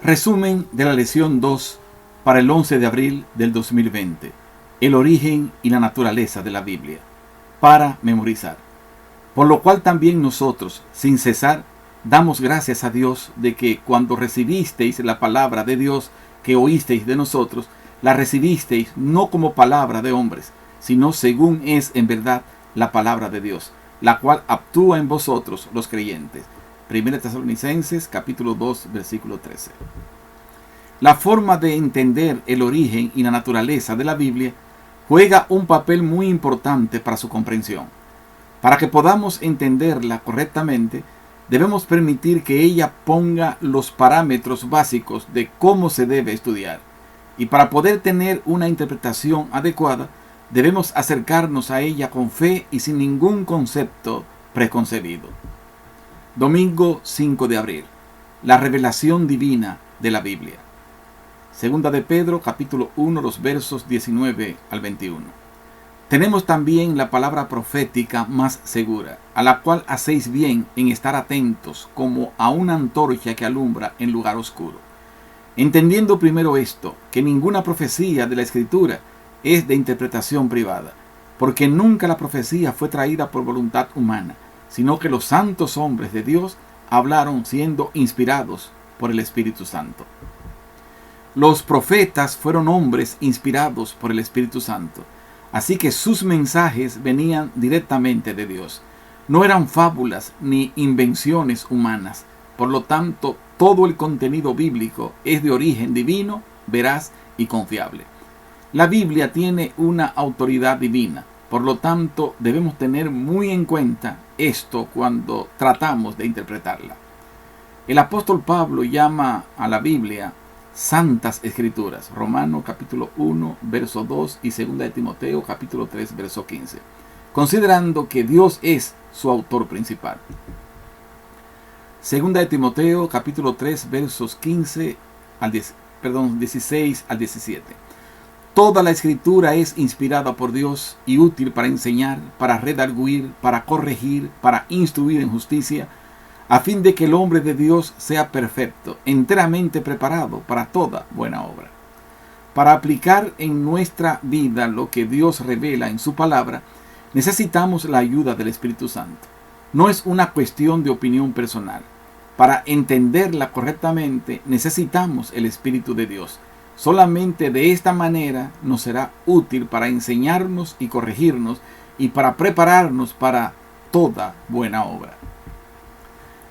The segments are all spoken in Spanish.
Resumen de la lección 2 para el 11 de abril del 2020. El origen y la naturaleza de la Biblia. Para memorizar. Por lo cual también nosotros, sin cesar, damos gracias a Dios de que cuando recibisteis la palabra de Dios que oísteis de nosotros, la recibisteis no como palabra de hombres, sino según es en verdad la palabra de Dios, la cual actúa en vosotros los creyentes. 1 Tesalonicenses capítulo 2 versículo 13. La forma de entender el origen y la naturaleza de la Biblia juega un papel muy importante para su comprensión. Para que podamos entenderla correctamente, debemos permitir que ella ponga los parámetros básicos de cómo se debe estudiar. Y para poder tener una interpretación adecuada, debemos acercarnos a ella con fe y sin ningún concepto preconcebido. Domingo 5 de abril. La revelación divina de la Biblia. Segunda de Pedro, capítulo 1, los versos 19 al 21. Tenemos también la palabra profética más segura, a la cual hacéis bien en estar atentos como a una antorcha que alumbra en lugar oscuro. Entendiendo primero esto, que ninguna profecía de la Escritura es de interpretación privada, porque nunca la profecía fue traída por voluntad humana, sino que los santos hombres de Dios hablaron siendo inspirados por el Espíritu Santo. Los profetas fueron hombres inspirados por el Espíritu Santo, así que sus mensajes venían directamente de Dios. No eran fábulas ni invenciones humanas. Por lo tanto, todo el contenido bíblico es de origen divino, veraz y confiable. La Biblia tiene una autoridad divina. Por lo tanto, debemos tener muy en cuenta esto cuando tratamos de interpretarla. El apóstol Pablo llama a la Biblia Santas Escrituras, Romanos capítulo 1, verso 2 y 2 de Timoteo capítulo 3, verso 15, considerando que Dios es su autor principal. 2 de Timoteo capítulo 3, versos 16 al 17. Toda la Escritura es inspirada por Dios y útil para enseñar, para redarguir, para corregir, para instruir en justicia, a fin de que el hombre de Dios sea perfecto, enteramente preparado para toda buena obra. Para aplicar en nuestra vida lo que Dios revela en su palabra, necesitamos la ayuda del Espíritu Santo. No es una cuestión de opinión personal. Para entenderla correctamente, necesitamos el Espíritu de Dios. Solamente de esta manera nos será útil para enseñarnos y corregirnos y para prepararnos para toda buena obra.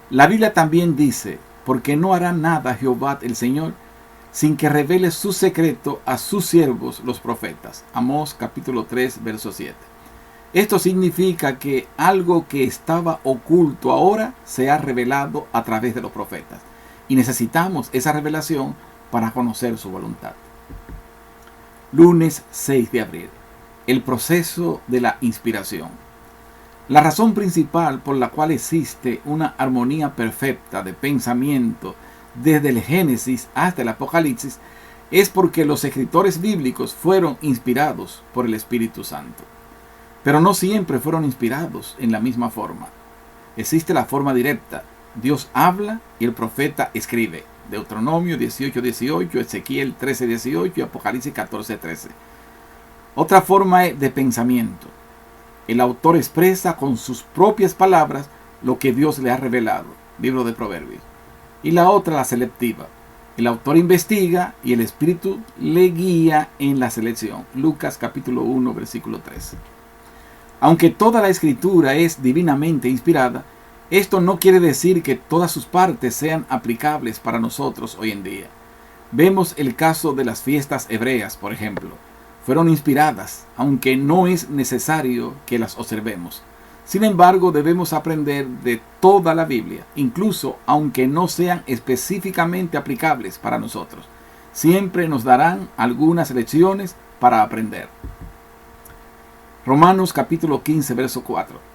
La Biblia también dice, porque no hará nada Jehová el Señor sin que revele su secreto a sus siervos los profetas. Amós capítulo 3 verso 7. Esto significa que algo que estaba oculto ahora se ha revelado a través de los profetas y necesitamos esa revelación para conocer su voluntad. Lunes 6 de abril. El proceso de la inspiración. La razón principal por la cual existe una armonía perfecta de pensamiento desde el Génesis hasta el Apocalipsis es porque los escritores bíblicos fueron inspirados por el Espíritu Santo. Pero no siempre fueron inspirados en la misma forma. Existe la forma directa. Dios habla y el profeta escribe. Deuteronomio 18:18, Ezequiel 13:18 y Apocalipsis 14:13. Otra forma es de pensamiento. El autor expresa con sus propias palabras lo que Dios le ha revelado. Libro de Proverbios. Y la otra, la selectiva. El autor investiga y el Espíritu le guía en la selección. Lucas capítulo 1, versículo 3. Aunque toda la Escritura es divinamente inspirada, esto no quiere decir que todas sus partes sean aplicables para nosotros hoy en día. Vemos el caso de las fiestas hebreas, por ejemplo. Fueron inspiradas, aunque no es necesario que las observemos. Sin embargo, debemos aprender de toda la Biblia, incluso aunque no sean específicamente aplicables para nosotros. Siempre nos darán algunas lecciones para aprender. Romanos capítulo 15, verso 4.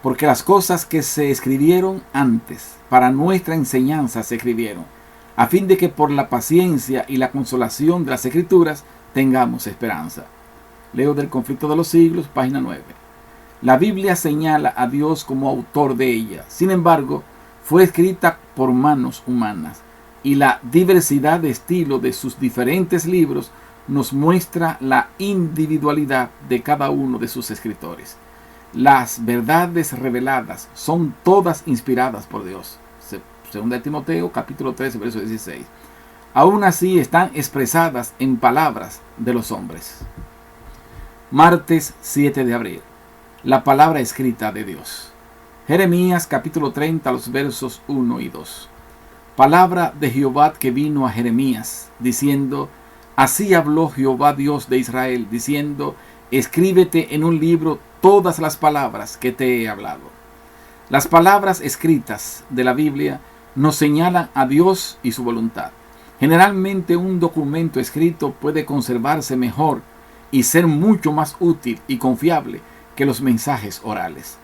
Porque las cosas que se escribieron antes, para nuestra enseñanza se escribieron, a fin de que por la paciencia y la consolación de las Escrituras tengamos esperanza. Leo del Conflicto de los Siglos, página 9. La Biblia señala a Dios como autor de ella. Sin embargo, fue escrita por manos humanas y la diversidad de estilo de sus diferentes libros nos muestra la individualidad de cada uno de sus escritores. Las verdades reveladas son todas inspiradas por Dios. Segunda de Timoteo, capítulo 13, verso 16. Aún así están expresadas en palabras de los hombres. Martes 7 de abril. La palabra escrita de Dios. Jeremías capítulo 30, los versos 1 y 2. Palabra de Jehová que vino a Jeremías, diciendo: Así habló Jehová Dios de Israel, diciendo: Escríbete en un libro todas las palabras que te he hablado. Las palabras escritas de la Biblia nos señalan a Dios y su voluntad. Generalmente un documento escrito puede conservarse mejor y ser mucho más útil y confiable que los mensajes orales.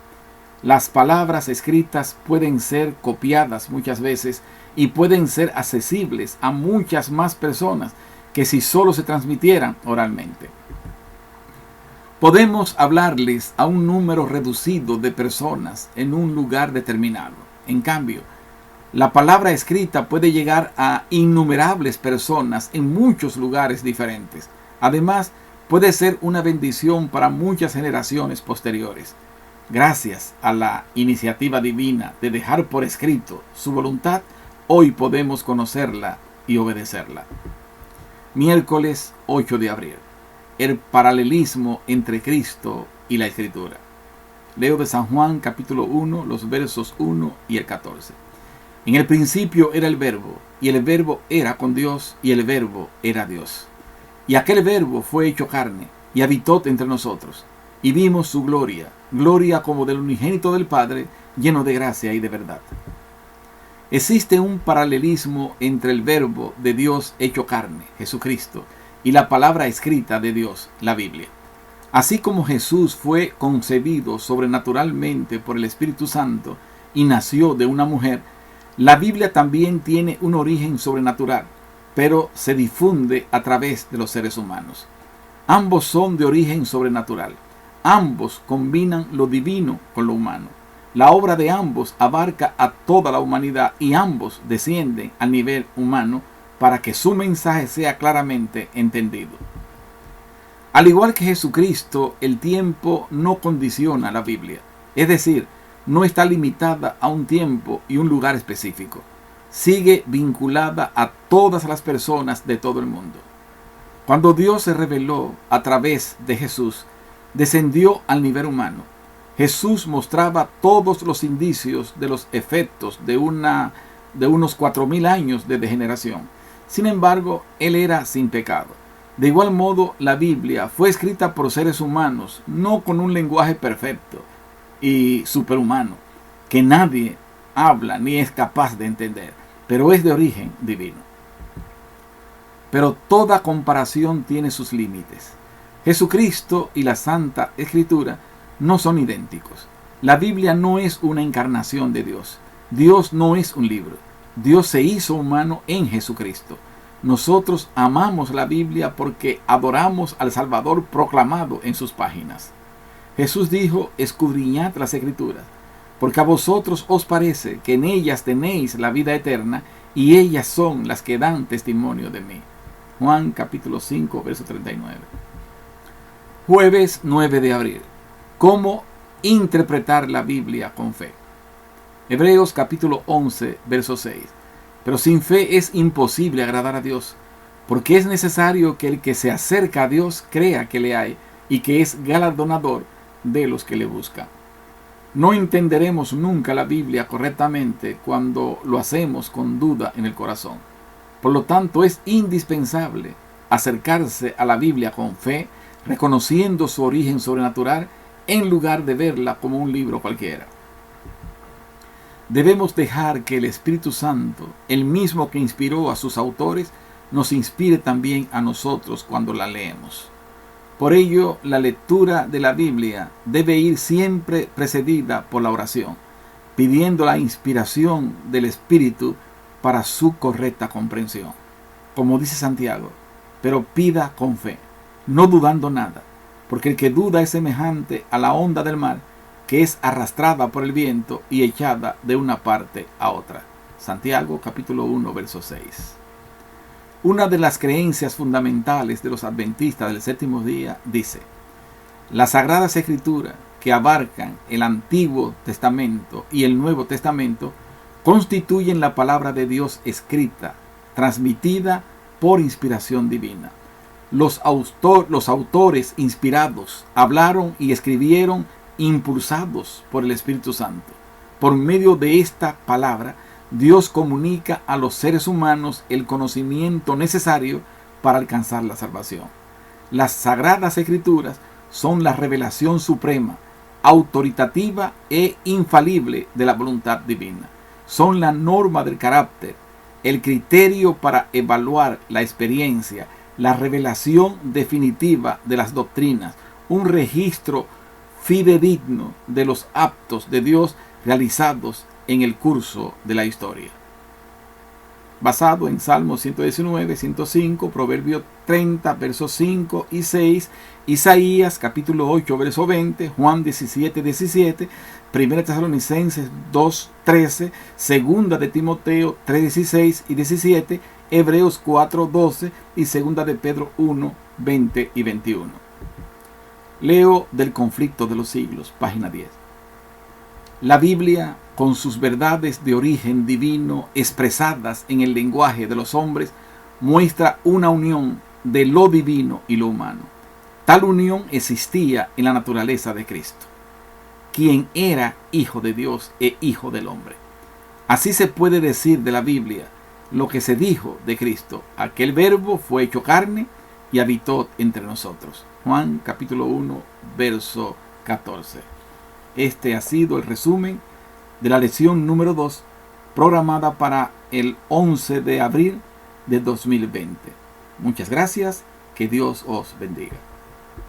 Las palabras escritas pueden ser copiadas muchas veces y pueden ser accesibles a muchas más personas que si solo se transmitieran oralmente. Podemos hablarles a un número reducido de personas en un lugar determinado. En cambio, la palabra escrita puede llegar a innumerables personas en muchos lugares diferentes. Además, puede ser una bendición para muchas generaciones posteriores. Gracias a la iniciativa divina de dejar por escrito su voluntad, hoy podemos conocerla y obedecerla. Miércoles 8 de abril. El paralelismo entre Cristo y la Escritura. Leo de San Juan capítulo 1, los versos 1 y el 14. En el principio era el Verbo, y el Verbo era con Dios, y el Verbo era Dios. Y aquel Verbo fue hecho carne, y habitó entre nosotros, y vimos su gloria, gloria como del unigénito del Padre, lleno de gracia y de verdad. Existe un paralelismo entre el Verbo de Dios hecho carne, Jesucristo, y la palabra escrita de Dios, la Biblia. Así como Jesús fue concebido sobrenaturalmente por el Espíritu Santo y nació de una mujer, la Biblia también tiene un origen sobrenatural, pero se difunde a través de los seres humanos. Ambos son de origen sobrenatural. Ambos combinan lo divino con lo humano. La obra de ambos abarca a toda la humanidad y ambos descienden al nivel humano para que su mensaje sea claramente entendido. Al igual que Jesucristo, el tiempo no condiciona la Biblia. Es decir, no está limitada a un tiempo y un lugar específico. Sigue vinculada a todas las personas de todo el mundo. Cuando Dios se reveló a través de Jesús, descendió al nivel humano. Jesús mostraba todos los indicios de los efectos de unos 4,000 años de degeneración. Sin embargo, Él era sin pecado. De igual modo, la Biblia fue escrita por seres humanos, no con un lenguaje perfecto y superhumano, que nadie habla ni es capaz de entender, pero es de origen divino. Pero toda comparación tiene sus límites. Jesucristo y la Santa Escritura no son idénticos. La Biblia no es una encarnación de Dios. Dios no es un libro. Dios se hizo humano en Jesucristo. Nosotros amamos la Biblia porque adoramos al Salvador proclamado en sus páginas. Jesús dijo: escudriñad las Escrituras, porque a vosotros os parece que en ellas tenéis la vida eterna, y ellas son las que dan testimonio de mí. Juan capítulo 5, verso 39. Jueves 9 de abril. ¿Cómo interpretar la Biblia con fe? Hebreos capítulo 11, verso 6. Pero sin fe es imposible agradar a Dios, porque es necesario que el que se acerca a Dios crea que le hay y que es galardonador de los que le buscan. No entenderemos nunca la Biblia correctamente cuando lo hacemos con duda en el corazón. Por lo tanto, es indispensable acercarse a la Biblia con fe, reconociendo su origen sobrenatural, en lugar de verla como un libro cualquiera. Debemos dejar que el Espíritu Santo, el mismo que inspiró a sus autores, nos inspire también a nosotros cuando la leemos. Por ello, la lectura de la Biblia debe ir siempre precedida por la oración, pidiendo la inspiración del Espíritu para su correcta comprensión. Como dice Santiago, pero pida con fe, no dudando nada, porque el que duda es semejante a la onda del mar, que es arrastrada por el viento y echada de una parte a otra. Santiago capítulo 1, verso 6. Una de las creencias fundamentales de los adventistas del séptimo día dice: las Sagradas Escrituras, que abarcan el Antiguo Testamento y el Nuevo Testamento, constituyen la palabra de Dios escrita, transmitida por inspiración divina. Los autores inspirados hablaron y escribieron impulsados por el Espíritu Santo. Por medio de esta palabra, Dios comunica a los seres humanos el conocimiento necesario para alcanzar la salvación. Las Sagradas Escrituras son la revelación suprema, autoritativa e infalible de la voluntad divina. Son la norma del carácter, el criterio para evaluar la experiencia, la revelación definitiva de las doctrinas, un registro fidedigno de los actos de Dios realizados en el curso de la historia. Basado en Salmos 119, 105, Proverbios 30, versos 5 y 6, Isaías capítulo 8, verso 20, Juan 17, 17, 1 Tesalonicenses 2, 13, 2 de Timoteo 3, 16 y 17, Hebreos 4, 12 y 2 de Pedro 1, 20 y 21. Leo del Conflicto de los Siglos, página 10. La Biblia, con sus verdades de origen divino expresadas en el lenguaje de los hombres, muestra una unión de lo divino y lo humano. Tal unión existía en la naturaleza de Cristo, quien era Hijo de Dios e Hijo del hombre. Así se puede decir de la Biblia lo que se dijo de Cristo: aquel Verbo fue hecho carne y habitó entre nosotros. Juan capítulo 1, verso 14. Este ha sido el resumen de la lección número 2, programada para el 11 de abril de 2020. Muchas gracias, que Dios os bendiga.